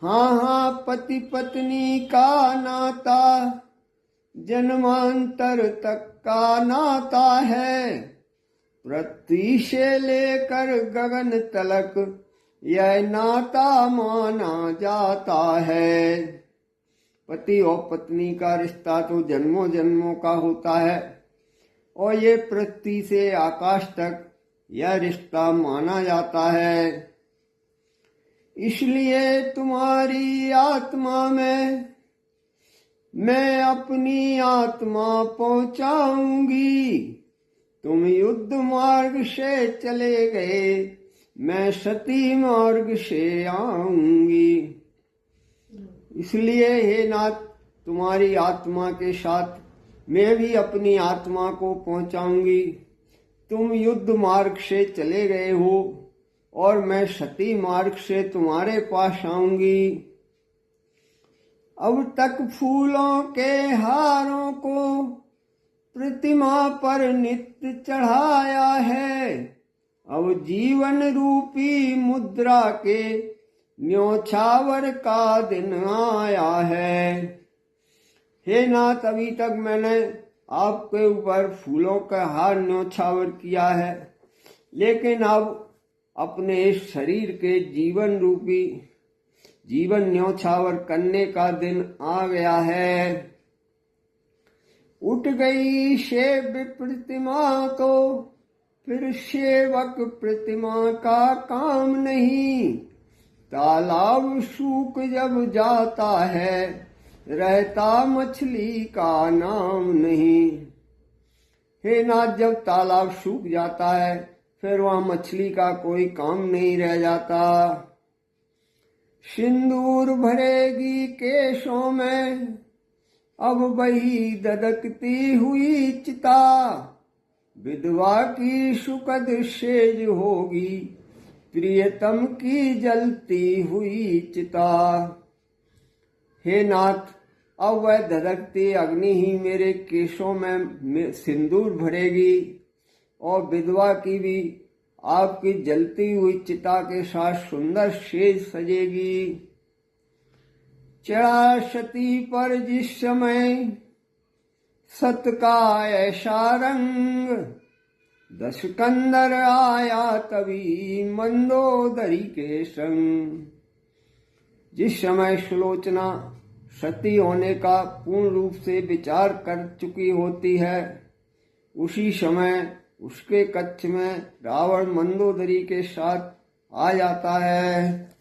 हाँ हाँ, पति पत्नी का नाता जन्मांतर तक का नाता है। पृथ्वी से लेकर गगन तलक यह नाता माना जाता है। पति और पत्नी का रिश्ता तो जन्मों जन्मों का होता है और ये पृथ्वी से आकाश तक यह रिश्ता माना जाता है। इसलिए तुम्हारी आत्मा में मैं अपनी आत्मा पहुंचाऊंगी। तुम युद्ध मार्ग से चले गए, मैं सती मार्ग से आऊंगी। इसलिए हे नाथ, तुम्हारी आत्मा के साथ मैं भी अपनी आत्मा को पहुंचाऊंगी। तुम युद्ध मार्ग से चले गए हो और मैं सती मार्ग से तुम्हारे पास आऊंगी। अब तक फूलों के हारों को प्रतिमा पर नित्य चढ़ाया है। अब जीवन रूपी मुद्रा के न्योछावर का दिन आया है। हे नाथ, अभी तक मैंने आपके ऊपर फूलों का हार न्योछावर किया है, लेकिन अब अपने इस शरीर के जीवन रूपी जीवन न्योछावर करने का दिन आ गया है। उठ गई सेव प्रतिमा तो फिर सेवक प्रतिमा का काम नहीं। तालाब सूख जब जाता है, रहता मछली का नाम नहीं। हे नाथ, जब तालाब सूख जाता है फिर वहां मछली का कोई काम नहीं रह जाता। सिंदूर भरेगी केशों में अब वही ददकती हुई चिता। विधवा की सुखद सेज होगी, प्रियतम की जलती हुई चिता। हे नाथ, अब वह धधकती अग्नि ही मेरे केशों में सिंदूर भरेगी और विधवा की भी आपकी जलती हुई चिता के साथ सुंदर सेज सजेगी। चढ़ा सती पर जिस समय सत का ऐसा रंग, दस कंदर आया तभी मंदोदरी के संग। जिस समय सुलोचना सती होने का पूर्ण रूप से विचार कर चुकी होती है, उसी समय उसके कक्ष में रावण मंदोदरी के साथ आ जाता है।